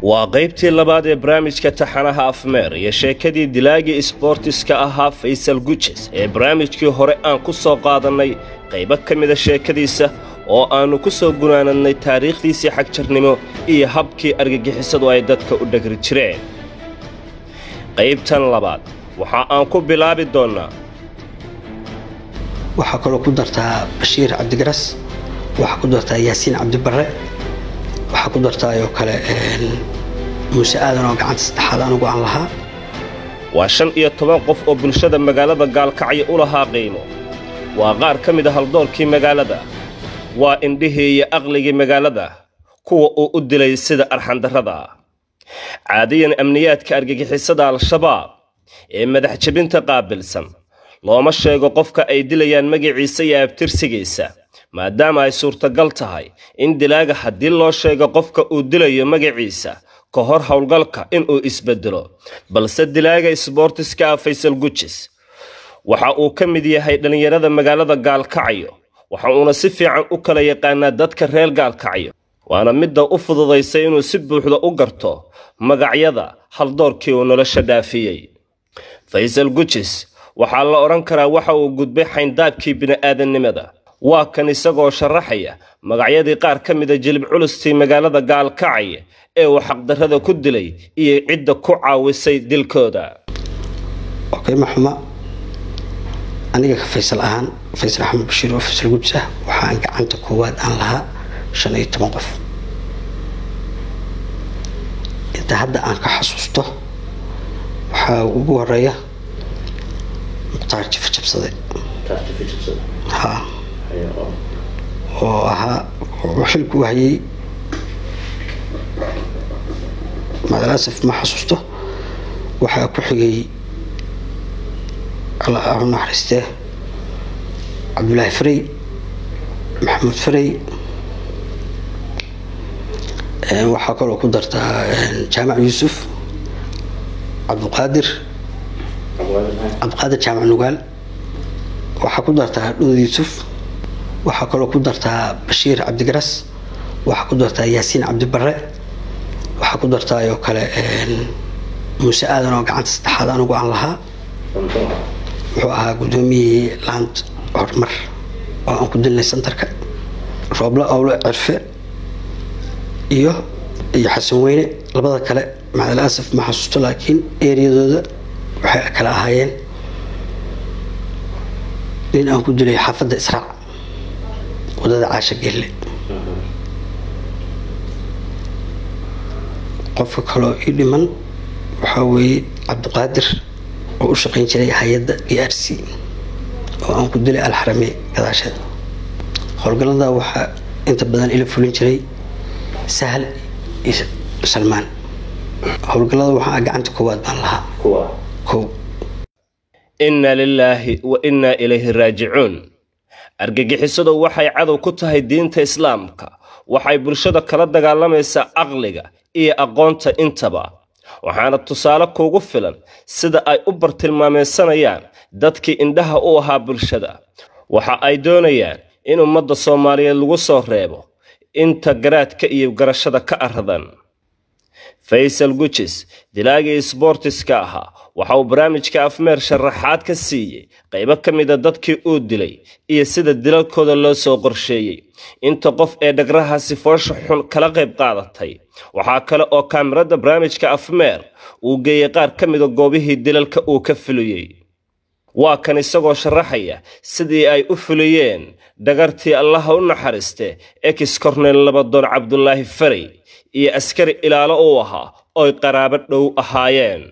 waa qaybtii labaad ee barnaamijka taxanaha afmeer iyo sheekadii dilaagii sportiska ahaa Faysal Guches ee barnaamijkii hore aan ku soo qaadanay qaybo ka mid ah sheekadiisa oo aanu ku soo gunaanadnay taariikhdiisii xagjarnimo iyo habkii argagixisadu ay dadka u dhagri jireen. qaybtan labaad waxa aan ku bilaabi doonaa waxa kaloo ku dartaa Bashiir Cabdigaras, waxa ku dartaa Yaasiin Cabdibarre, waxa ku dartaa oo kale Muuse Aadan oo gacanta saddexaad anigu aan lahaa. waa 15 qof oo bulshada magaalada Gaalkacyo u lahaa qiimo. waa qaar ka mid ah haldoorkii magaalada, waa indhihii iyo aqligii magaalada kuwa uu u dilay sida arxandarrada. caadiyan amniyaadka argagixisada al-shabaab ee madax jabinta qaabilsan looma sheego qofka ay dilayaan magaciisa iyo abtirsigiisa, maadaama ay suurtagal tahay in dilaaga haddii loo sheego qofka uu dilayo magaciisa ka hor howlgalka inuu isbedelo. balse dilaaga sportiska Faysal Guches waxa uu ka mid yahay dhalinyarada magaalada Gaalkacyo, waxa uuna si fiican u kala yaqaanaa dadka reer Gaalkacyo, waana midda u fududaysay inuu si buuxda u garto magacyada haldoorkii uu nolosha dhaafiyay. Faysal Guches waxaa la oran karaa waxa uu gudbay xayndaabkii bini'aadanimada. waa kan isagoo sharaxaya magacyadii qaar ka mid ah jilib culustii magaalada Gaalkacyo ee uu xaqdarrada ku dilay iyo cidda ku caawisay dilkooda. okay maxuma aniga ka Faysal ahaan Faysal Axmed Bashiir oo Faysal Guches waxaan gacanta koowaad aan lahaa 15 qof. inta hadda aan ka xasuusto waxa ugu horeeya taarjif jabsade ha oo ahaa xilku hayay madrasaf ma xasuusto. waxa ku xigay Allah naxariiste Abdullaahi Faray, Maxamed Faray, waxa kaloo ku dartaa Jaamac Yuusuf, Cabdiqaadir Jaamac Nugaal, waxa ku dartaa Dhuud Yuusuf, waxa kaloo ku dartaa Bashiir Cabdigaras, waxa ku dartaa Yaasiin Cabdibarre, waxa ku dartaa oo kale Muuse Aadan oo gacanta saddexaad anigu aan lahaa. wuxuu ahaa gudoomiyihii Land Hormar oo aan ku dilnay santarka. Roobla Awle Cirfe iyo Xasan Weyne, labada kale macalaasaf ma xasuusto, laakiin eeriyadooda waxay kala ahaayeen nin aan ku dilay xaafadda Israac wadada Caasha Gelle. qofka kaloo ii dhiman waxa weeye Cabdiqaadir oo u shaqayn jiray hay'adda DRC oo aan ku dilay Alxarame gadaasheed. howlgallada waxa inta badan ila fulin jiray Sahal iyo Salmaan. howlgallada waxa gacanta koowaad baan lahaa. inna lillahi wa inna ilayhi raaji'uun. argagixisadu waxay cadow ku tahay diinta Islaamka, waxay bulshada kala dagaalamaysaa aqliga iyo aqoonta intaba. waxaana tusaale kuugu filan sida ay u bartilmaameysanayaan dadkii indhaha u ahaa bulshada. waxa ay doonayaan in ummadda Soomaaliyeed lagu soo reebo inta garaadka iyo garashada ka aradan. Faysal Guches dilaagii sportiska ahaa waxa uu barnaamijka afmeer sharaxaad ka siiyay qaybo ka mid ah dadkii uu dilay iyo sida dilalkooda loo soo qorsheeyay. inta qof ee dhagrahaasi foosha xun kala qayb qaadatay. waxaa kale oo kaamirada barnaamijka afmeer uu geeyay qaar ka mid ah goobihii dilalka uu ka fuliyay. waa kan isagoo sharaxaya sidii ay u fuliyeen dhagartii Allah u naxariiste ex-korneyl Labadoon Cabdullaahi Faray iyo askari ilaalo u ahaa oo qaraabo dhow ahaayeen.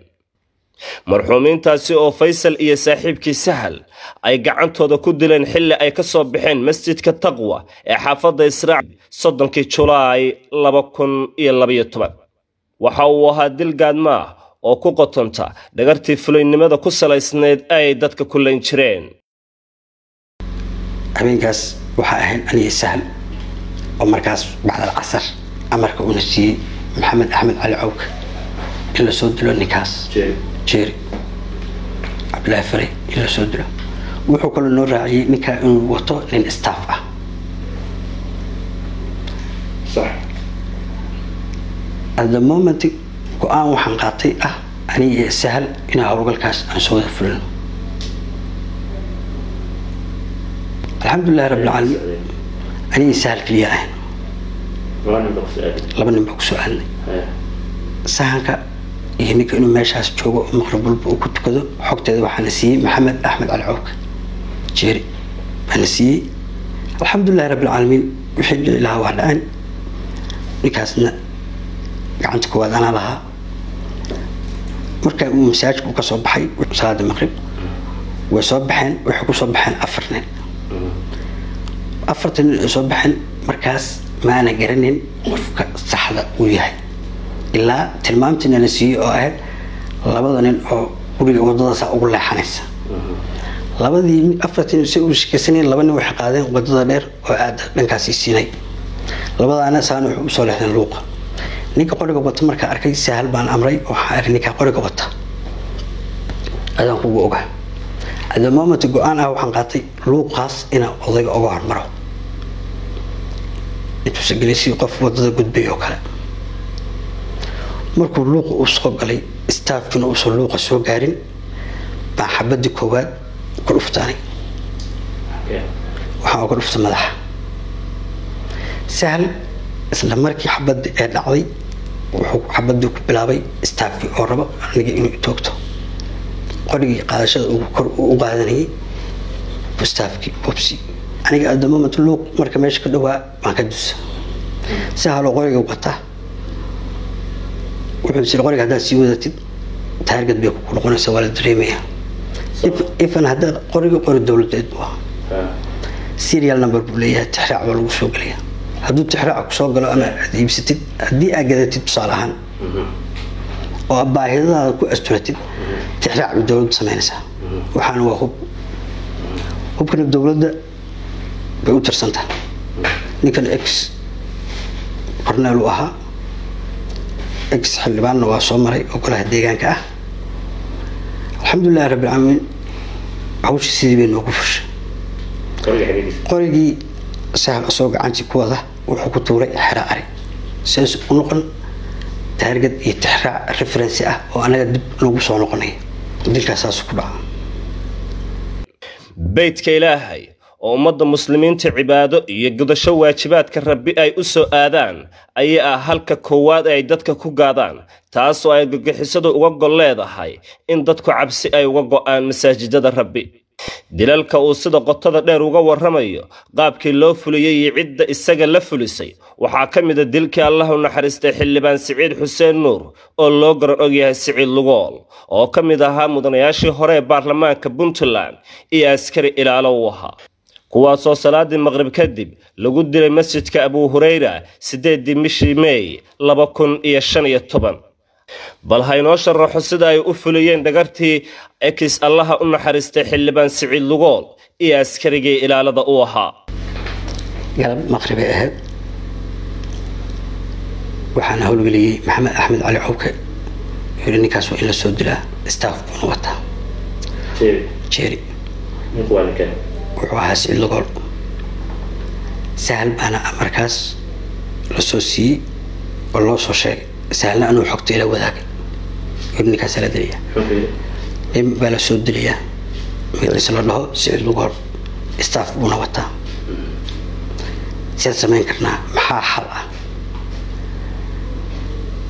marxuumiintaasi oo Faysal iyo saaxiibkii Sahal ay gacantooda ku dileen xilli ay ka soo baxeen masjidka Taqwa ee xaafadda Israac 30 Julaay 2012. waxa uu ahaa dil gaadma oo ku qotonta dhagartii fulaynimada ku salaysneed ay dadka ku leyn jireen. habeenkaas waxa ahayn aniga Sahal oo markaas bacda casar amarka uu siiyay Maxamed Axmed Cali Cawk in la soo dilo ninkaas jeeri Abdullaahi Faray in la soo dilo. wuxuu kaloo noo raaciyay ninka inuu wato nin staff ah. صح at the moment go-aan waxaan qaatay aniga sahal inaan howlgalkaas aan soo wada fulino alxamdulilah rabbil caalamiin aniga sahal kaliya ahayn laba nin baa ku su'aalnay sahanka iyo ninka inuu meeshaas joogo maqrib walba uu ku tukado xogteeda waxaana siiyey maxamed axmed cali cawke jeeri baana siiyey alxamdulilah rabbil caalamiin wixii dhici lahaa waa dhaceen ninkaasna gacanta koowaad anaa lahaa marka uu masaajidku ka soo baxay salaada maqrib way soo baxeen waxay ku soo baxeen 4 nin 4 nin soo baxeen markaas ma ana garanin qofka saxda uu yahay ilaa tilmaamtina la siiyay oo ahayd labada nin oo guriga wadada ugu leexanaysa labadii 4 nin si uu shaqeynay laba nin waxay qaadeen wadada dheer oo aad dhankaas siinay labadaana saan wuxuu soo leexdeen luuqa ninka qoriga wata marka arkay sahal baan amray waxa ninka qoriga wata adan kugu ogaa ada moment go'aan waxaan qaatay luuqaas inaan odayga uga hormaro intuu sagalisi qof wadada gudbay oo kale markuu luuqa u soo galay staafkuna uu soo luuqa soo gaarin baa xabadii koowaad ku dhuftaanay waxa ugu dhuftay madaxa sahal isla markii xabadii ee dhacday wuxuu xabadii ku bilaabay staafki oo rabo aniga inuu toogto qorigii qaadashada uu kor u qaadanayay staafki opsi aniga adamo matluuq marka meesha ka dhawaa baan ka dus sahal qoriga wata wuxuu si qoriga hadaa si wadatid taargad bay ku noqonaysaa wala dareemaya ifan hada qoriga qori dawladeed waa serial number buu leeyahay tixraac waa lagu soo galaya hadduu tixraac ku soo galo ama iibsatid haddii aad gadatid tusaalahan oo baahidada ku asturatid tixraac dawladda sameynaysaa waxaan waa hubkan dawladda bay u tirsantaa ninkan x korneel u ahaa x xildhibaanna waa soo maray oo golaha deegaanka alxamdulilah rabbil caalamiin hawshii sidii bay noogu fushay qorigii sahal soo gacantii ku wada wuxuu ku tuuray xira ari saas u noqon taargad iyo tixraac reference oo anaga dib lagu soo noqonay dilkaas ku dhaca beydka ilaahay oo ummadda muslimiinta cibaado iyo gudasho waajibaadka rabbi ay u soo aadaan ayaa halka koowaad ay dadka ku gaadaan taas oo ay gagixisadu uga gol leedahay in dadku cabsi ay uga go'aan masaajidada rabbi dilalka uu sida qotada dheer uga warramayo qaabkii loo fuliyay cidda isaga la fulisay waxaa ka mid ah dilkii Allah u naxariistay xildhibaan Siciid Xuseen Nuur oo loo garan og yahay Siciid Lugool oo ka mid ahaa mudanayaashii hore ee baarlamaanka Puntland iyo askari ilaalo u ahaa kuwaasoo salaadii maqrib kadib lagu dilay masjidka Abu Hurayra 8 bishii May 2015 bal haynoo sharaxo sida ay u fuliyeen dhagartii x Allah u naxariistay xildhibaan Siciid Lugool iyo askarigii ilaalada u ahaa galab maqrib ahayd waxaan howlgeliyay maxamed axmed cali cawke ninkaas waa in la soo dilaa staff buu wataa jeeri wuxuu ahaa Siciid Lugool sahal baana markaas la soo siiyey oo loo soo sheegay سهلنا أنو حقتي إلى وذاك ابني كسر دليا بلا سود دليا يرسل الله سعيد لقار استاف بنا وتا سياسة من كنا محا حلا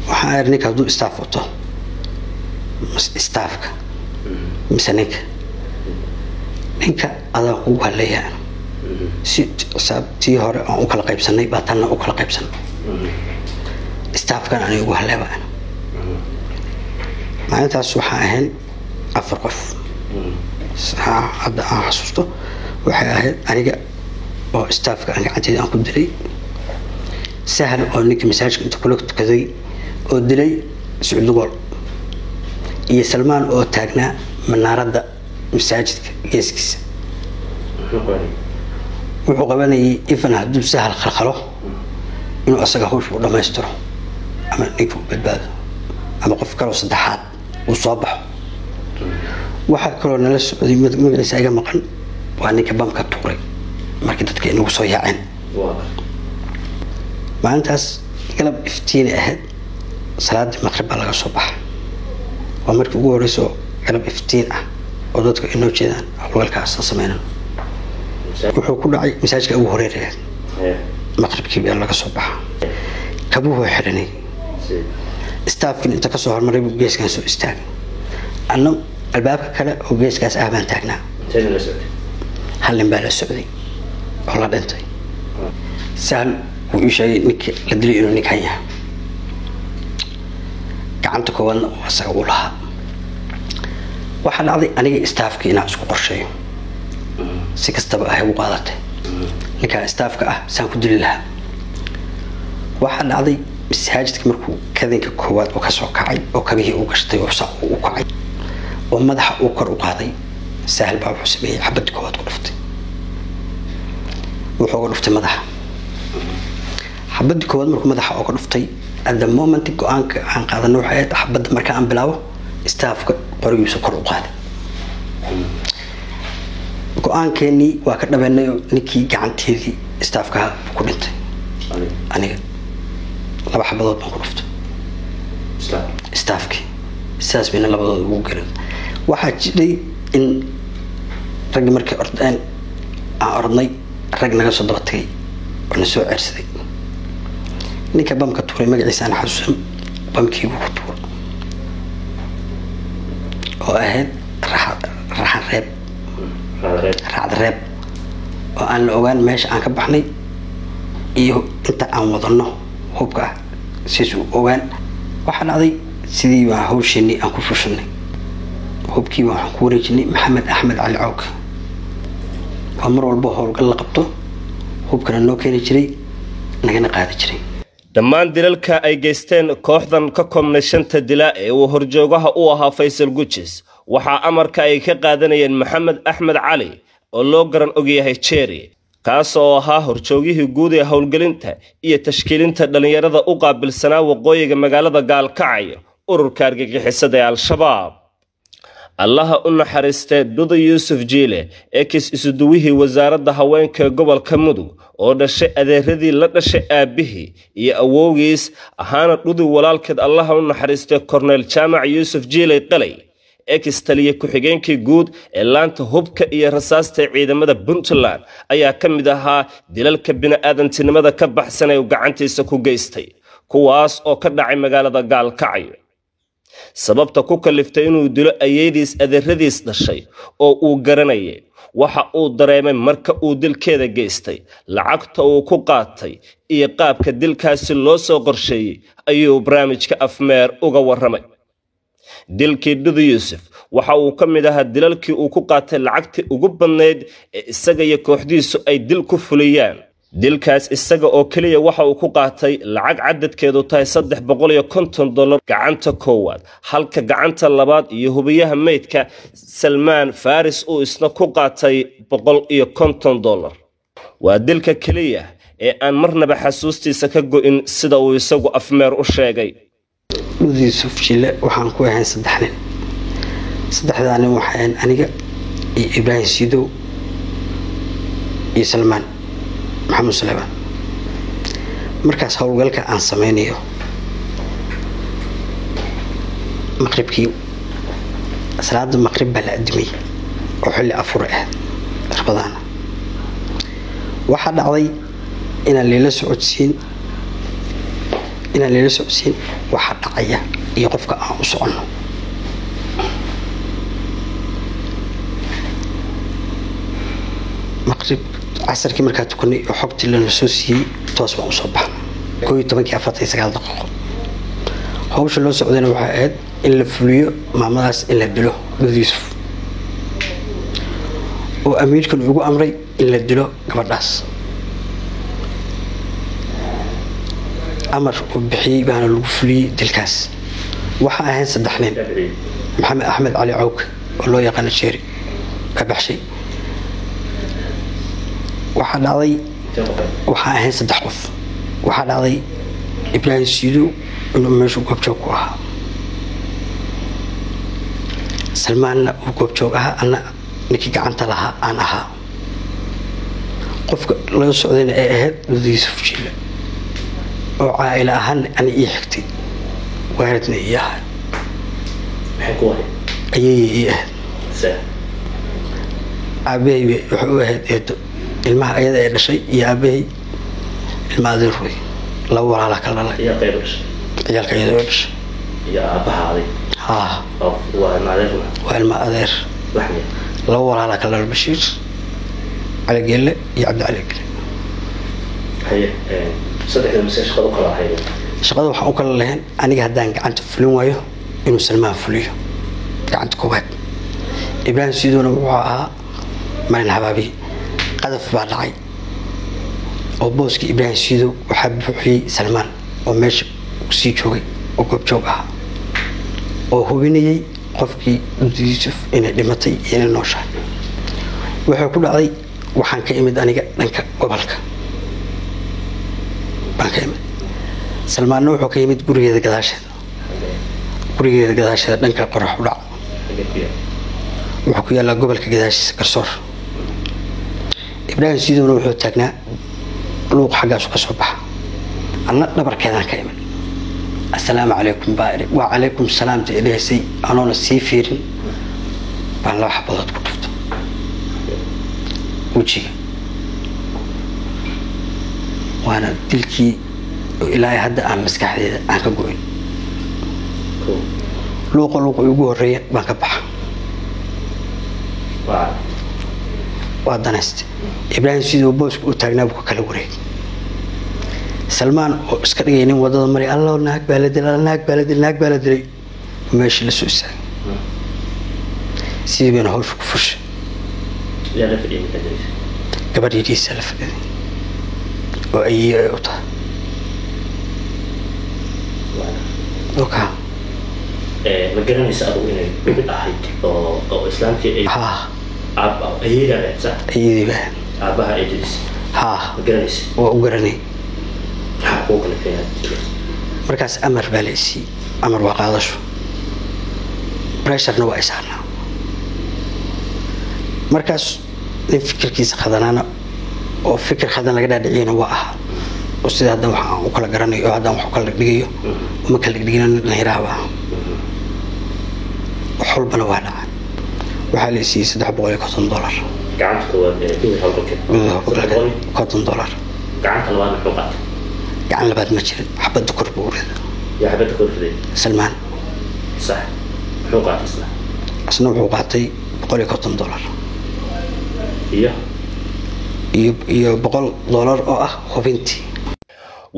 وحارني كدو استاف وتا استافك مسنيك إنك هذا هو اللي سب تيهار أو كلا قيب سنة باتنا أو كلا قيب سنة staff kan aniga ugu haleebaan maalintaas waxa ahayn 4 qof hadda aan xasuusto waxa ahayd aniga oo staff ka gacanteeda aan ku dilay sahal oo ninka masaajidka inta kula tukaday oo dilay Siciid Lugool iyo Salmaan oo taagnaa manaaradda masaajidka geeskiisa wuxuu qabanayay ifan hadduu sahal khalkhalo inuu asaga hawsha u dhamaystiro ama ninka badbaado ama qof kale oo saddexaad uu soo baxo waxa kale oo nala socday magaciisa iga maqan waa ninka bamka tuuray markii dadka inagu soo yaaceen maalintaas galab iftiin ahayd salaadii maqrib baa laga soo baxay waa markii ugu horeyso galab iftiin ah oo dadku inoo jeedaan hawlgalkaas sameeyaan wuxuu ku dhacay masaajidka ugu horeeyay maqribkii baa laga soo baxay kabuhu xiranay staafkii inta ka soo hormaray geeskan soo istaagay anna albaabka kale oo geeskaas ah baan taagnaa halin baa la socday oo la dhintay sahal uu sheegay ninkii la dilay inuu ninkan yahay gacanta koowaadna oo asaga u lahaa waxaa dhacday aniga staafkii inaan isku qorsheeyo si kastaba ah u qaadatay ninka staafka ah saan ku dili lahaa waxaa dhacday masaajidka markuu kadinka koowaad oo ka soo kacay oo kabihii uu gashtay oo sax uu kacay oo madaxa uu kor u qaaday sahal baa wuxuu sameeyay xabad koowaad ku dhuftay wuxuu dhuftay madaxa xabad koowaad markuu madaxa uga dhuftay at the moment go'aanka aan qaadano waxay xabad marka aan bilaabo staafka qorigiisa kor u qaaday go'aankeeni waa ka dhabeynay ninkii gacanteedii staafka ku dhintay aniga laba xabadood baan ku dhuftay staafkii saas bayna labadood ugu garan waxaa jiray in rag markay ordeen aan ordnay rag naga soo daba tagay oo na soo ceersaday ninka bamka tuuray magaciisa aan xasuusan bamkii uu ku tuuray oo ahayd raxan reeb oo aan la ogaan meesha aan ka baxnay iyo inta aan wadano hubka siisu ogaan waxa dhacday sidii waa hawsheeni aan ku fushanay hubkii waxaan ku wareejinay maxamed axmed cali cawk waa mar walba howlgal la qabto hubkana noo keeni jiray nagana qaadi jiray dhammaan dilalka ay geysteen kooxdan ka koobnay 5 dilaa ee uu horjoogaha u ahaa Faysal Gujis waxaa amarka ay ka qaadanayeen Maxamed Axmed Cali oo loo garan og yahay Cherry kaas oo ahaa horjoogihii guud ee howlgelinta iyo tashkiilinta dhalinyarada u qaabilsanaa waqooyiga magaalada Gaalkacyo ururka argagixisada ee Al-Shabaab allaha u naxariistay Duda Yuusuf Jiile ex isuduwihii wasaaradda haweenka gobolka Mudug oo dhashay adeeradii la dhashay aabihii iyo awowgiis ahaana Dudi walaalkeed allaha u naxariistay Cornel Jaamac Yuusuf Jiile qalay ex taliye ku-xigeenkii guud ee laanta hubka iyo rasaasta ciidamada Puntland ayaa ka mid ahaa dilalka bini'aadantinimada ka baxsan ee gacantiisa ku geystay kuwaas oo ka dhacay magaalada Gaalkacyo sababta ku kaliftay inuu dilo ayeediis adeeradiis dhashay oo uu garanayay waxa uu dareemay marka uu dilkeeda geystay lacagta uu ku qaatay iyo qaabka dilkaasi loo soo qorsheeyay ayuu barnaamijka afmeer uga waramay dilkii Duda Yuusuf waxa uu ka mid ahaa dilalkii uu ku qaatay lacagtii ugu badneyd ee isaga iyo kooxdiisu ay dil ku fuliyaan dilkaas isaga oo kaliya waxa uu ku qaatay lacag cadadkeedu tahay $350 gacanta koowaad halka gacanta labaad iyo hubiyaha meydka Salmaan Faris uu isna ku qaatay $150 waa dilka kaliya ee aan marnaba xasuustiisa ka go'in sida uu isagu afmeer u sheegay Duda Yuusuf Jiile waxaan ku ahayn 3 nin saddexdaani waxaan aniga iyo Ibrahim Sido iyo Salmaan محمد سليمان مركز هولغالك aan sameeyo maqribkii salaada maqrib baa la admay oo xilli afur ah rabadaan waxa dhacday inaan leela socodsiin waxa dhacaya iyo qofka aan u socono maqrib عصركي مركز تكوني حقتي للنسوسي توصل مصباح كوي تبكي أفتح سجال دقيقة هو شو لو سعودنا وحاد إلا فليو مع ماس إلا دلو Duda Yuusuf وأمير كان يقول أمري إلا دلو قبل ناس أمر وبحي بان الفلي دلكاس وحا أهين صدحنين محمد أحمد علي عوك والله يقان الشيري كبحشي waxaa dhacday waxa ahayn 3 qof waxaa dhacday Ibrahim Sido inuu meesha goobjoog ku ahaa Salmaanna uu goobjoog ahaa ana ninkii gacanta lahaa aan ahaa qofka la socdayna ay ahayd Duda Yuusuf Jiile oo caa'ila ahaan ani ii xigtay waaridna iyaha maxay ku wahay ayay iyaha aabbahay wuxuu ahayd eedo ilmaha ayada ay dhashay iyo aabbahay ilma adeer wey laba walaala kala dhalay iyo qayb dhashay ciyaalka iyada way dhashay iyo aabbaha aday waa ilma adeer waa ilma adeer laba walaala kala dhalay Bashiir على جيل يا عبد علي جيل هي صدق المسج خلوا كلا هاي شغله وحنا كلا لهن أنا قاعد عند فلون وياه إنه سلمان فليه عند كوبات إبراهيم سيدنا وعاء من الحبابي قذف بعد عي وبوسك إبراهيم سيدو وحب حي سلمان وماشي وسيجوي وقب جوجها وهو بيني قفكي يوسف إن دمتي إن النوشة وحكول علي waxaan ka imid aniga dhanka gobolka baan ka imid Salmaan wuxuu ka imid gurigeeda gadaasheeda dhanka qorax u dhac wuxuu ku yaala gobolka gadaashiisa Garsoor Ibraahim Siidona wuxuu taagnaa luuq xagaas ka soo baxa anna dhabarkeedan ka imid assalaamu calaykum baari wa calaykum salaam tiideysay anoona sii fiirin baan la xabadood ku dhuftay وجهي وأنا تلكي إلهي هذا أنا مسكح هذا أنا كقول لوق يقول ريا ما كبح وهذا نست إبراهيم سيدو بوس وتجنا بكل وري سلمان اسكتيني وضد مري الله ناك بلد ماشي لسوسة سيدي بين هوش كفش لا لا في التدريس قبل يجي السلف وأي أوطى أوكا مجرد يسألوا إنه أحد أو إسلام كي أب أي لا صح أي ذي أبها إدريس مجرد وأقرني حقوقنا فيها مركز أمر باليسي أمر وقاضش بريشر نوع إسحنا مركز الفكر كيس خدنا أو فكر خدنا لقدر دعينا وقع وسيد هذا وكل قرني وهذا وكل دقيقة وما كل دقيقة نهربها وحلبنا وهذا وحالي سيس ده بقولي $100 قعدت $100 قعدت الوان حقوقات قعدنا بعد ما شرد حبة ذكر بورد يا حبة ذكر في سلمان صح حقوقات إسلام أصلا حقوقاتي بقولي $100 iyo $100 oo ah hubintii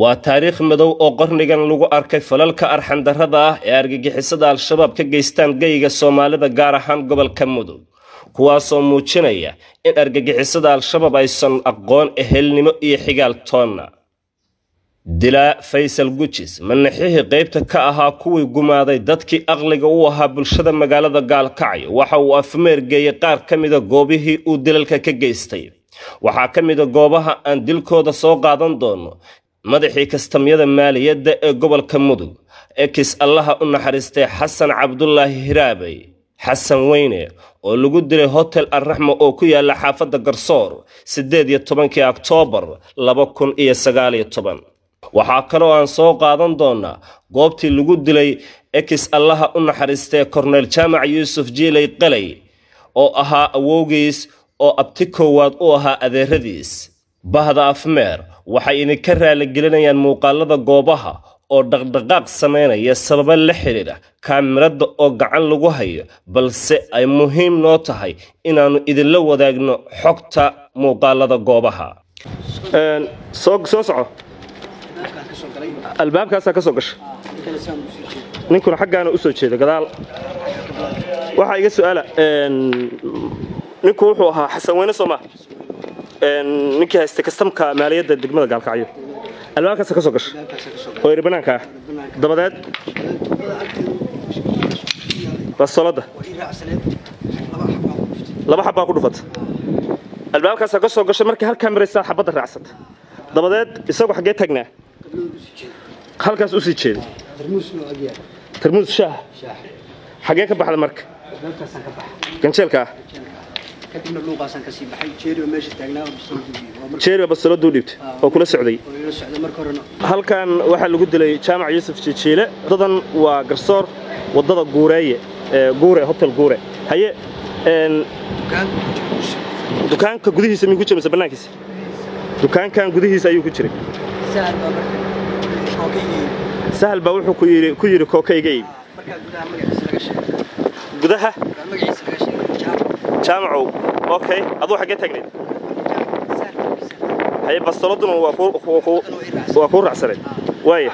waa taariikh madow oo qarnigan lagu arkay falalka arxan darrada ah ee argagixisada al-shabaab ka geystaan geyga Soomaalida gaar ahaan gobolka Mudug kuwaas oo muujinaya in argagixisada al-shabaab aysan aqoon ehelnimo iyo xigaal toonna dila Faysal Gujis manaxihii qaybta ka ahaa kuwii gumaaday dadkii aqliga u ahaa bulshada magaalada Gaalkacyo waxa uu afmeer geeyay qaar kamida goobihii uu dilalka ka geystay waxa kamida goobaha aan dilkooda soo qaadan doono madaxii kastamyada maaliyadda ee gobolka Mudug ekis Allaha u naxariistay Xasan Cabdullaahi Hiraabay Xasan Weyne oo lagu dilay Hotel Ar-Rahma oo ku yaala xaafadda Garsoor 18 Oktoobar 2019 waxaa kaloo aan soo qaadan doonaa goobtii lagu dilay ekis Allaha u naxariistay Cornel Jaamac Yuusuf Jiilay Qalay oo ahaa awowgiis oo abti koowaad u ahaa adeeradiis bahda afmeer waxay idinka raali gelinayaan muuqaalada goobaha oo dhaqdhaqaaq sameynaya sabab la xiriira kaamirada oo gacan lagu hayo balse ay muhiim noo tahay inaanu idin la wadaagno xogta muuqaalada goobaha soo soco albaabkaas ka soo gashay ninkuna xaqaana u soo jeeda gadaal waxa iga su'aala ninku wuxuu ahaa Xasan Weyne Soomaa ninkii haystay kastamka maaliyadda degmada Gaalkacyo albaabkaas ka soo gashay oo iribanaanka dabadeed basolada laba xabba ku dhufat albaabkaas ka soo gashay markii hal kaamira xabada raacsat dabadeed isagu xagee tagnaa halkaas u sii jeeday tarmuus shaah xagee ka baxda marka ganjeelka kadibna luuqaasan kasii baxay jeeriyo meesha taagnaa jeeriyo basaladu dhibtay oo kula socday marka horena halkan waxa lagu dilay jaamac Yuusuf Jijiile dadan waa garsoor wadada guureeye guure hotel guure haye dukaanka gudihiisa mi ku jiray banaankiisa dukaankan gudihiisa ayuu ku jiray sahal baa wuxuu ku yiri kookayga marka gudaha magaciisa laga sheegay gudaha magaciisa laga sheegay jaamacu okay adoo xagee taagneed haye basaladuna waa ku raacsanay waaye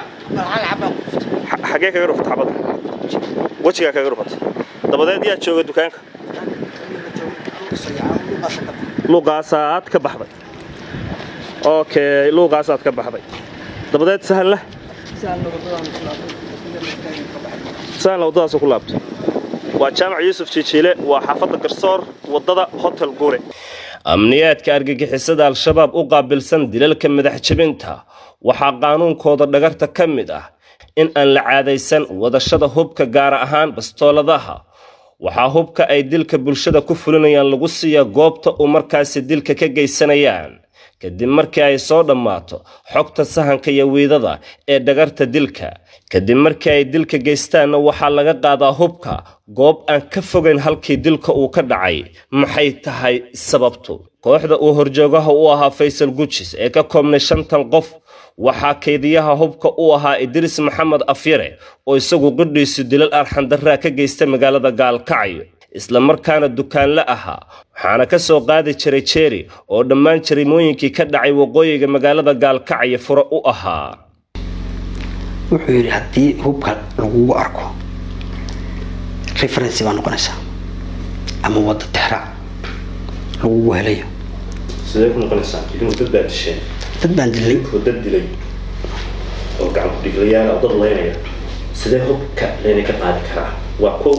xagee kaga ruftay xabada wajiga kaga ruftay dabadeed yaa jooga dukaanka luuqaasaad ka baxday okay luuqaasaad ka baxday dabadeed sahal wadadaas ku laabtay waa jaamac Yuusuf Jijiile waa xaafadda garsoor wadada hotel guure amniyaadka argagixisada al-shabaab u qaabilsan dilalka madax jabinta waxa qaanuunkooda dhagarta ka mid ah in aan la caadaysan wadashada hubka gaar ahaan bastooladaha waxa hubka ay dilka bulshada ku fulinayaan lagu siiyaa goobta uu markaas dilka ka geysanayaan kadib markii ay soo dhamaato xogta sahanka iyo wiidada ee dhagarta dilka kadib markii ay dilka geystaan waxa laga qaadaa hubka goob aan ka fogeyn halkii dilka uu ka dhacay maxay tahay sababtu kooxda uu horjoogaha u ahaa Faysal Gujis ee ka koobnay 5 qof waxa kaydiyaha hubka u ahaa Idris Maxamed Afyare oo isagu qudhiisu dilal arxan darra ka geystay magaalada Gaalkacyo isla markaana dukaan la ahaa waxaana ka soo qaadi jiray jeeri oo dhammaan jarimooyinkii ka dhacay waqooyiga magaalada Gaalkacyo furo u ahaa wuxuu yiri hadii hubka lagu arko reference baan noqonaysa ama wada tixraac lagu helayo sidee ku noqonaysaa inuu dad baan dilay oo gacan ku dhiglayaan dad leeyahay sidee hubka leeyahay ka qaadi karaa waa ko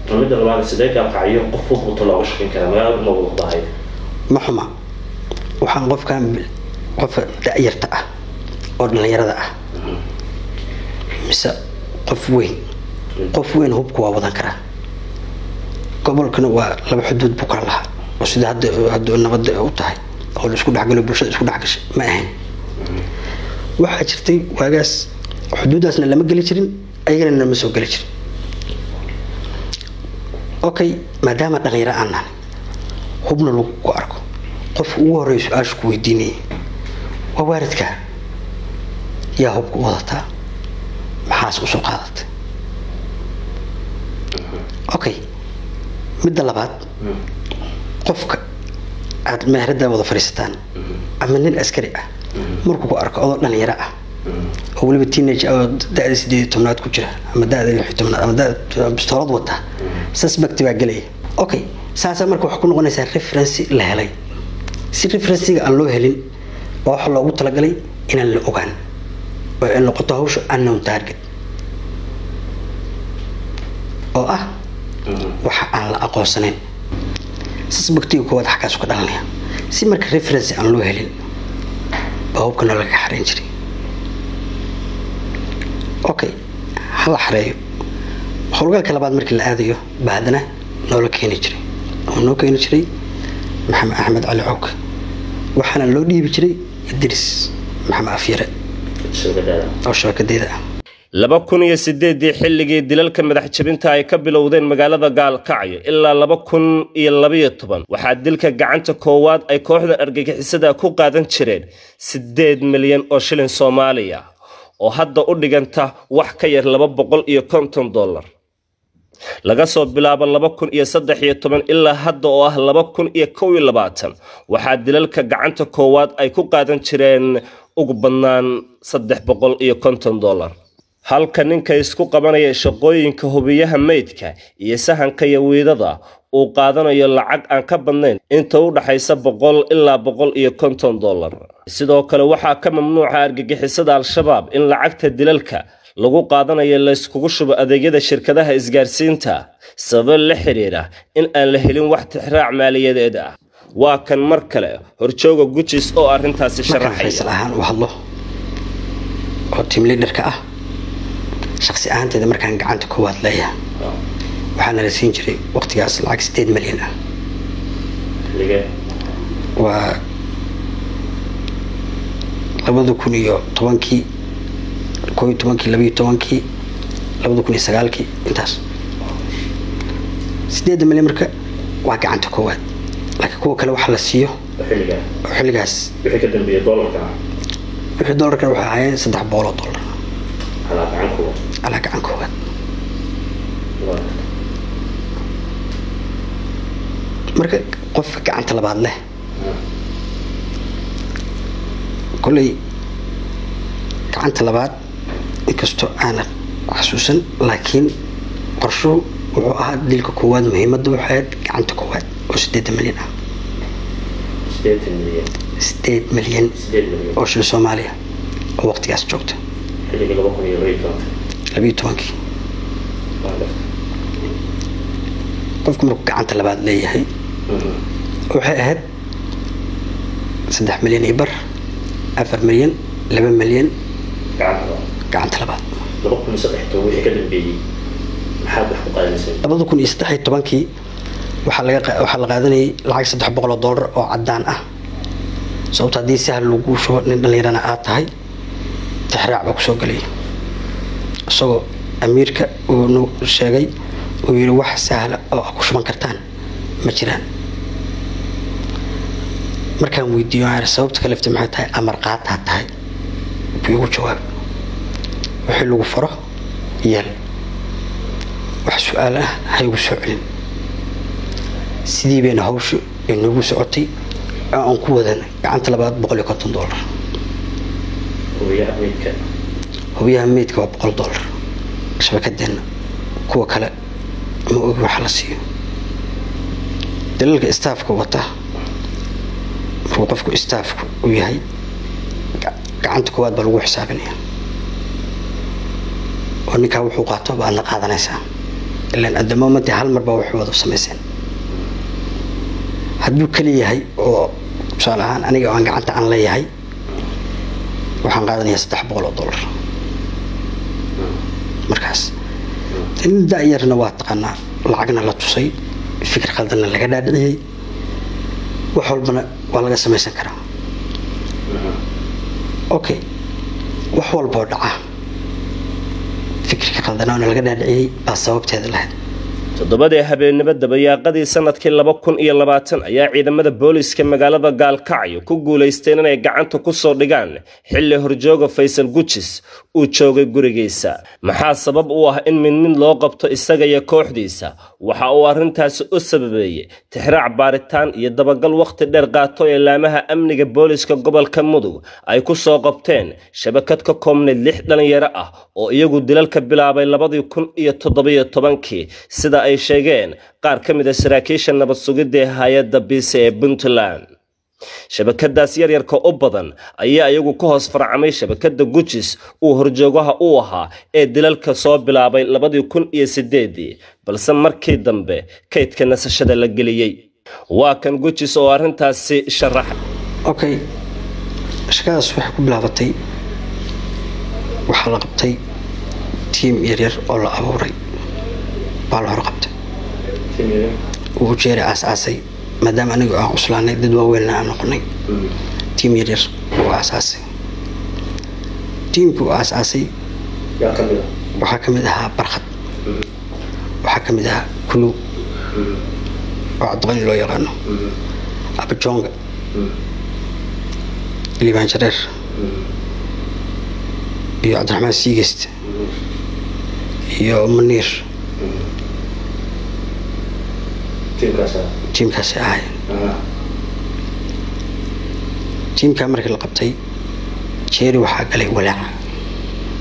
مدة الوعد سداك القاعية قفوا بطلع وشكين كلام ما الموضوع ضايع محمى وحنقف كان قف دائر تأه أردنا يرى تأه مسا قف وين هو بقوة وذكره قبل كانوا لما حدود بكرة لها بس ده هاد النبض وطاي أو لسكون حق له برشة سكون حقش ما هين واحد شرتي وجاس حدود أصلا لما قلت شرين أيضا لما سو قلت شرين okay maadaama dhalinyaro aan nahay hubna lagu ku arko qof ugu horeyso aashku weydiinay waa waaridka yaa hubku wadataa maxaas u soo qaadatay okay midda labaad qofka aad meherada wada fariistaan ama nin askari ah markuu ku arko oo dhalinyaro ah oo waliba teenage oo da'da 18 ku jira ama da'da 16 ama da'da bistoolad wata suspect baa galay okay saasa marka wax ku noqonaysa reference la helay si reference-ga aan loo helin waxa loogu talagalay in la ogaan oo in noqoto hawsha unknown target oo ah waxa aan la aqoonsanayn suspect-igu koowaad xakaas ku dhalanaya si marka reference aan loo helin hubkana laga xareyn jiray okay hal xareeyo howlgalka labaad markii la aadayo baadana noola keeni jiray oo noo keeni jiray Maxamed Ahmed Ali Cawk waxaana loo dhiibi jiray Idris Maxamed Afyare shirkadeeda 2008 xilligii dilalka madax jabinta ay ka bilowdeen magaalada Gaalkacyo ilaa 2012 waxa dilka gacanta koowaad ay kooxda argagixisada ku qaadan jireen 8 milyan oo shilin Soomaaliya oo hadda u dhiganta wax ka yar $250 laga soo bilaabo 2013 ilaa hadda oo ah 2021 waxa dilalka gacanta koowaad ay ku qaadan jireen ugu badnaan $350 halka ninka isku qabanaya shaqooyinka hubiyaha meydka iyo sahanka iyo wiidada uu qaadanayo lacag aan ka badnayn inta u dhaxaysa $100 ilaa $150 sidoo kale waxa ka mamnuuca argagixisada al-shabaab in lacagta dilalka lagu qaadanayo la iskugu shubo adeegyada shirkadaha isgaarsiinta sabab la xiriira in aan la helin wax tixraac maaliyadeed ah waa kan mar kale horjooga Gujis oo arintaasi sharaxay ahaan wahlo oo team leader-ka ah shakhsi ahaanteeda markaan gacanta koowaad leeyahay waxaana la siin jiray waqtigaas lacag 8 milyan ah waa 2010 2012 2009 intaas 8 milyan marka waa gacanta koowaad laakiin kuwa kale waxa la siiyo xilligaas wixii ka dambeeyay dollarka waxa ahayd $300 على gacan koowaad marka qof gacanta labaad leh kulay gacanta labaad inkastoo aan xasuusan laakiin qorsho wuxuu ahaa dilka koowaad muhiimadda waxay gacanta koowaad oo 8 milyan ah 8 milyan oo shil Soomaaliya oo waqtigaas joogta xilliga 2012 qofku markuu gacanta labaad leeyahay waxay ahayd 3 milyan iyo bar 4 milyan 2 milyan gacanta labaad 2013 wixii ka dambeeyay maxaad wax ku qaadanaysay 2013 waxa la qaadanayay lacag $300 oo cadaan ah sababta hadii sahal lagu shubo nin dhalinyarana aad tahay tixraac baa ku soo galay isagoo amiirka uu sheegay oo yiri wax sahal oo ku shuban kartaan ma jiraan markaan weydiiyo sababta kale lafta maxay tahay amar qaata tahay buu jawaab wixii lagu faro yeel wax su'aal ah haygu soo celin sidii bayna hawshu inagu socotay aan ku wadan gacanta labaad $150 hubiyaha meedka waa $100 shabakadana kuwa kale ma og waxa la siiyo dalilka staafka wata markuu qofku staafku u yahay gacanta koowaad baa lagu xisaabinaya oo ninka wuxuu qaato baa la qaadanaysaa ilaan adamo ma hal mar baa wuxuu wada sameeyeen hadduu kali yahay oo tusaalahan aniga aan gacanta aan leeyahay waxaan qaadanayaa $300 markaas in daayarna waa taqana lacagna la tusay fikir qaldan laga dhaadhiciyay wax walbana waa laga sameeysan karaa okay wax walba dhaca fikirka qaldan laga dhaadhiciyay baa sababteeda lahayd toddobadii habeenimo dabayaaqadii sanadkii 2020 ayaa ciidamada booliska magaalada Gaalkacyo ku guuleysteen inay gacanta ku soo dhigaan xilli horjooga Faysal Gujis uu joogay gurigiisa maxaa sabab u ah in min loo qabto isaga iyo kooxdiisa waxa uu arintaas u sababeeyay tixraac baaritaan iyo dabagal waqti dheer qaato ilaamaha amniga booliska gobolka Mudug ay ku soo qabteen shabakad ka koobneyd 6 dhalinyaro ah oo iyagu dilalka bilaabay 2017 sida ay sheegeen qaar ka mid ah saraakiisha nabad sugidda hay'adda BC ee Puntland shabakadaas yaryarka u badan ayaa iyagu ka hoos farcamay shabakada Gujis uu horjoogaha u ahaa ee dilalka soo bilaabay 2008 balse markii dambe kaydka nasashada la geliyay waa kan Gujis oo arintaasi sharax okay shaqadaas waxay ku bilaabatay waxa la qabtay team yaryar oo la abuuray baa la horqabtay uu jeeray asaasay maadaama anigu aan cuslaanay dad waaweyn aan noqonay team yaryar oo asaasay teamku asaasay waxa kamid ahaa barxad waxa kamid ahaa kulu oo cadqani loo yaqaano abajonga liban jareer iyo Cabdiraxmaan Siigest iyo Munir teamkaas ahay teamka markii la qabtay jeeri waxa galay walaac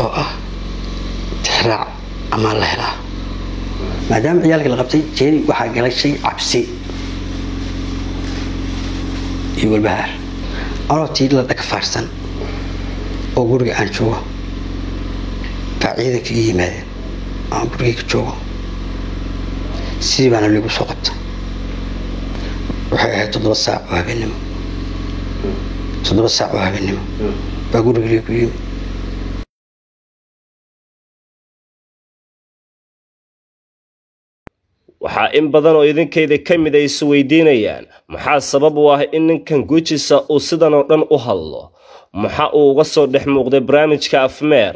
oo ah tixraac ama la helaa maadaama ciyaalka la qabtay jeeri waxa galay shay cabsi iyo walbahaar anoo tiidla dhaka faarsan oo guriga aan joogo ciidanka yimaadeen aan guriga joogo sidii baan lagu soo qabtay waxay ahayd 7 saac oo habeenimo 7 saac oo habeenimo baa guriga ku yimid waxaa in badan oo idinkayda ka mid ay isweydiinayaan maxaa sabab u ah in ninkan Gujisa uu sidan oo dhan u hadlo maxaa uu uga soo dhex muuqday barnaamijka Afmeer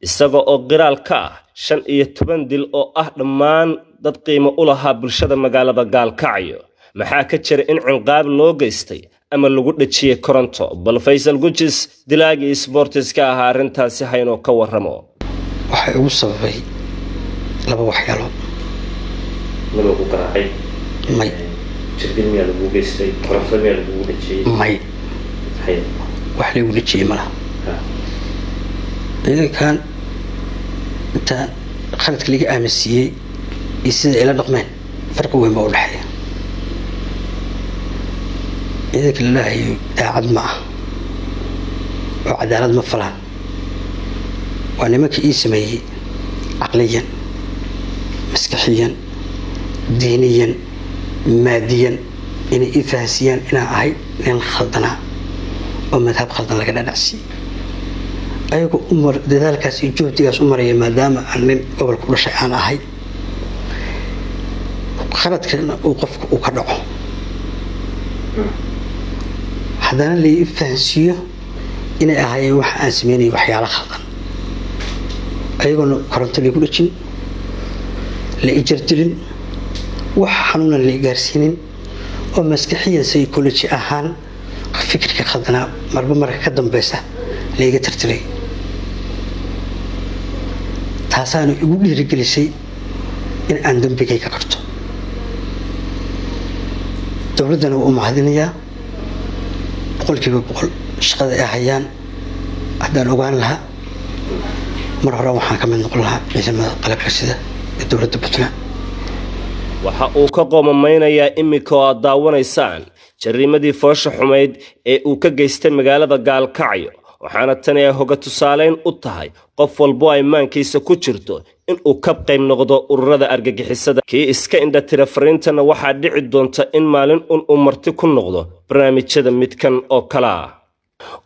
isaga oo qiraal ka ah 15 dil oo ah dhammaan dad qiimo u lahaa bulshada magaalada Gaalkacyo maxaa ka jira in cinqaab loo geystay ama lagu dhajiyay koronto bal Faysal Gujis dilaagii sportiska ah arintaasi hayno ka waramo waxay ugu sababay laba waxyaalood laba ku qaraxay may jidin miyaa lagu geystay koronto miyaa lagu dhajiyay may hay wax lagu dhajiyay malaha kan inta khaladka laga aaminsiiyay iyo sida ila dhaqmeen farqi weyn baa u dhaxeeya idinka ilaahay daacad ma ah oo cadaalad ma falaan waa nimankii ii sameeyey caqliyan maskaxiyan diiniyan maadiyan inay ii fahansiyaan inaan ahay nin khaldanaa oo madhab khaldan laga dhadhacsiiyey ayagoo dadaalkaas iyo juhdigaas u maraya maadaama aan nin gobolka u dhashay aan ahay khaladkana uu qofka uu ka dhaco haddana la ii fahansiiyo inay ahaayeen wax aan sameynay waxyaalo khaldan ayagoona koronto lagu dhajin la ijartilin wax xanuuna la gaarsiinin oo maskaxiyan psychology ahaan fikirka khaldanaa marba marka ka dambeysa laga tirtiray taasaana igu dhiirigelisay in aan dambigay ka qabto dowladana waa u mahadinayaa boqolkiiba boqol shaqada ay hayaan haddaan ogaan lahaa mar hore waxaan ka mid noqon lahaa ciidamada qalabka sida dowladda Puntland waxa uu ka qoomameynayaa imika oo aad daawanaysaan jariimadii foosha xumeyd ee uu ka geystay magaalada Gaalkacyo waxaana tani ay hoga tusaaleyn u tahay qof walba ay maankiisa ku jirto in uu ka qayb noqdo ururada argagixisada kii iska indha tira fariintana waxaa dhici doonta in maalin uu marti ku noqdo barnaamijyada midkan oo kala ah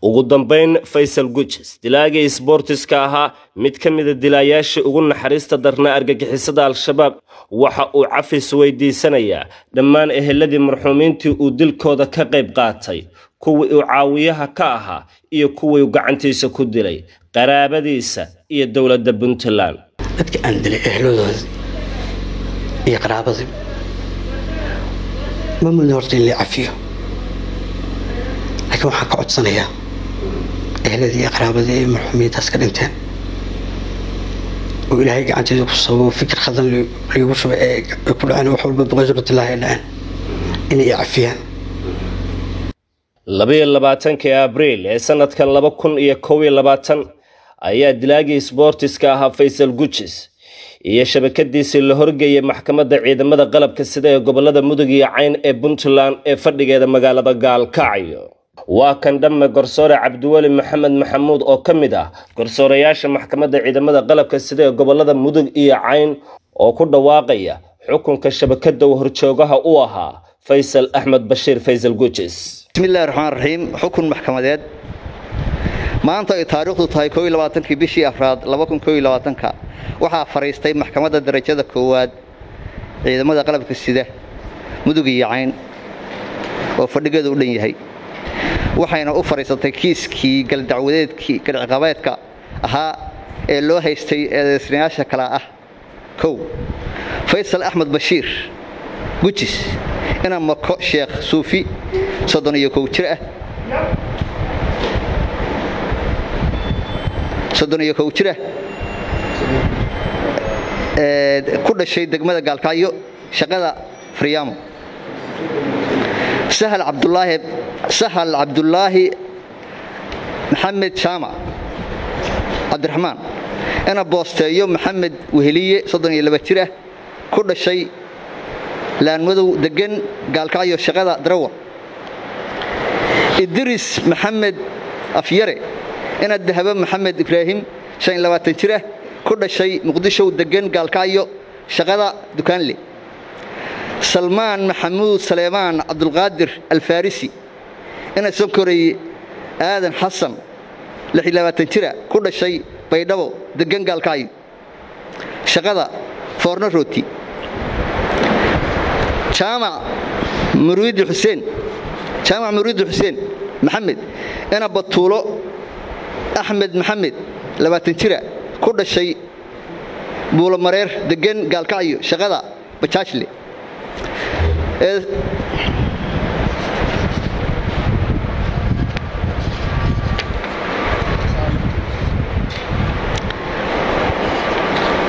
ugu dambeyn Faysal Gujis dilaagii sportiska ahaa mid ka mid ah dilaayaasha ugu naxariista darna argagixisada al-shabaab waxa uu cafis weydiisanayaa dhammaan eheladii marxuumiintii uu dilkooda ka qayb qaatay kuwii uu caawiyaha ka ahaa iyo kuwii gacantiisa ku dilay qaraabadiisa iyo dawladda Puntland dadka aan dilay ehelooda iyo qaraabada ma muddo horta in la cafiyo laakiin waxaan ka codsanayaa eheladii iyo qaraabadii ay marxuumiintaas ka dhinteen oo ilaahay gacantiisa ku sababo fikir khaldan lagu shubay ee ku dhaceen wax walba biqadratilaahi dhaceen inay cafiyaan 22 Abriil ee sanadkan 2021 ayaa dilaagii sportiska ahaa Faysal Gujis iyo shabakadiisa la horgeeyay maxkamadda ciidamada qalabka sida ee gobolada Mudug iyo Cayn ee Puntland ee fadhigeeda magaalada Gaalkacyo waa kan dhamme garsoore Cabdiwali Maxamed Maxamuud oo kamid ah garsooreyaasha maxkamadda ciidamada qalabka sida ee gobolada Mudug iyo Cayn oo ku dhawaaqaya xukunka shabakada horjoogaha u ahaa Faysal Ahmed Bashir Faysal Gujis بسم الله الرحمن الرحيم حكم محكمة ما أنت تاريخ تاي كوي لباتن كي بيشي أفراد لبكم كوي لباتن كا وحا فريستي محكمة الدرجة كواد إذا ماذا قلبك السيدة مدوقي عين وفرق دولين هي وحين أفريستي كيس كي قل دعوات كي قل عقبات كا ها اللي هيستي سنياشة كلا كو فيصل أحمد بشير Gujis أنا مكو شيخ صوفي صدني يكوتشره صدني يكوتشره كل شيء دقمة Gaalkacyo شغلة فريام سهل عبد الله محمد شامع عبد الرحمن أنا بوستيوم محمد وهلية صدني لبتشره كل شيء لأن مدو دقن Gaalkacyo شغلة دروة إدريس محمد أفيري أنا الذهب محمد إبراهيم شين لواتن شره كل شيء مقدشة ودقن Gaalkacyo شغلة دكان لي سلمان محمود سليمان عبد القادر الفارسي أنا سكري آدم حسن لحي لواتن شره كل شيء بيدو دقن Gaalkacyo شغلة فورنا روتي jaamac muriidi xuseen maxamed ina batuulo axmed maxamed 20 jira ku dhashay buulo mareer degan gaalkacyo shaqada bajaajle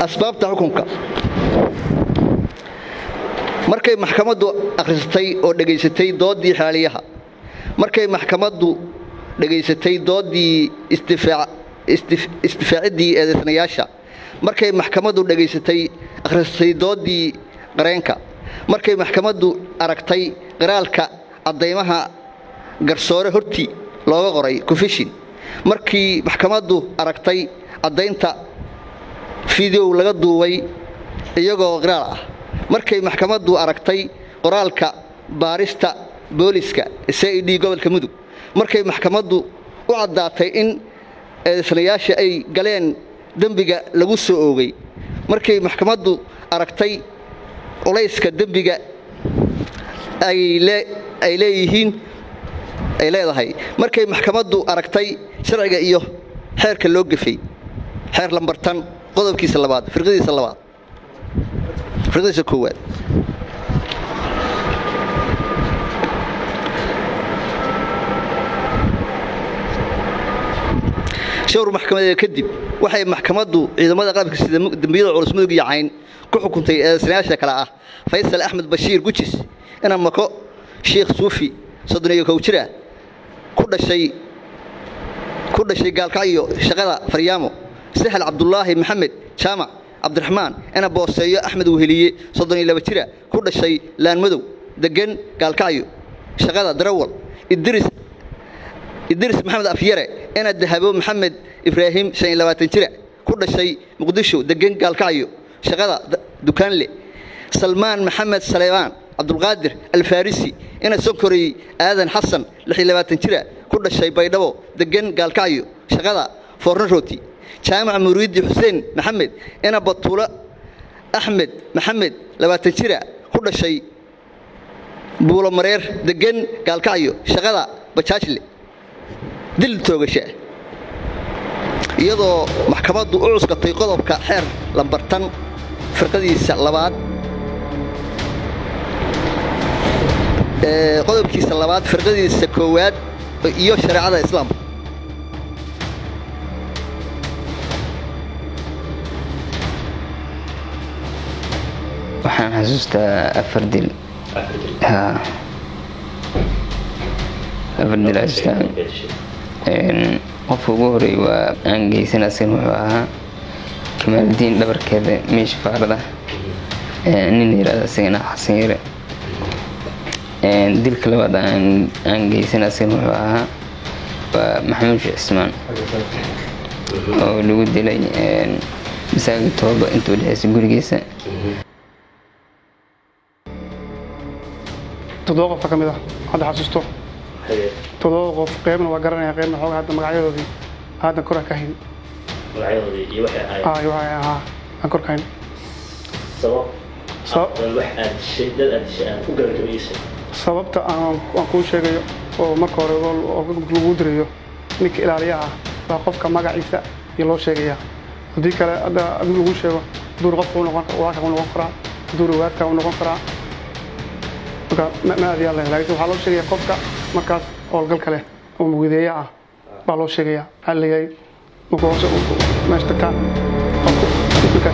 asbaabta xukunka markay maxkamaddu akhrisatay oo dhageysatay doodii xaaliyaha markay maxkamaddu dhageysatay doodii istifaacidii eedeysanayaasha markay maxkamaddu dhageysatay akhrisatay doodii qareenka markay maxkamaddu aragtay qiraalka cadeymaha garsoore hortii looga qoray confession markii maxkamaddu aragtay cadeynta video laga duubay iyagoo qiraal ah markay maxkamaddu aragtay qoraalka baarista booliska SID gobolka Mudug markay maxkamaddu u cadaatay in eedeysanayaasha ay galeen dambiga lagu soo oogay markay maxkamaddu aragtay culayska dambiga ay leedahay markay maxkamaddu aragtay sharciga iyo xeerka loo gafay xeer lambartan qodobkiisa labaad firqadiisa koowaad shawr maxkamadeed kadib waxay maxkamaddu ciidamada qalabka sida dambiyada culus Mudug iyo Cayn ku xukuntay eedeysanayaasha kala ah Faysal Axmed Bashiir Gujis ina mako Sheekh Suufi 31 jira ku dhashay gaalkacyo shaqada Faryaamo Sahal Abdullaahi Maxamed Jaamac Abdurrahmaan ina booseeyo Axmed Weheliye 32 jira ku dhashay Laan Madow degan gaalkacyo shaqada darawal Idris Maxamed Afyare ina Dahabo Maxamed Ibrahim 25 jira ku dhashay Muqdisho degan gaalkacyo shaqada dukaanle Salmaan Maxamed Saleeman Abdulqaadir Alfarisi ina Sonkori Aadan Xasan 26 jira ku dhashay Baydhabo degan gaalkacyo shaqada Foorno Rooti jaamac muriidi xuseen maxamed ina batuulo axmed maxamed 20 jira ku dhashay buulo mareer degan gaalkacyo shaqada bajaajle dil toogasha iyadoo maxkamaddu u cuskatay qodobka xeer lambartan firqadiisa labaad qodobkiisa labaad firqadiisa koowaad iyo shariicada islaamka waxaan xasuustaa afar dil xasuustaa qofka ugu horeey waa aan geysanasin wuxuu ahaa Kamaaldiin dhabarkeeda meesha faarada nin yiraahdo isagana Xasan Yare dilka labaad aan geysanasin wuxuu ahaa waa Maxamuud Cismaan oo lagu dilay masaajid Tooba intuu dhexeysay gurigiisa تضوق فكمده هذا حسستو تضوق قيمنا وقرنا قيمنا حوق هذا مقعيودي هذا كره كاين مقعيودي يوحي يوحي أنكر كاين سبب الوحدة الشيء وقرن كبيسة سببت أنا أقول شيء ومركور وقول دريو نك إلى عليها فقف كمقعيسة يلو شيء ذيك هذا أقول شيء دور غفو ونقرأ ونقرأ دور واركا ونقرأ ما هذه الله لكن waxaa loo sheegay qofka markaas howlgal kale oo mugideeya ah baa loo sheegaya hal leeyahay oo meeshta ka qofka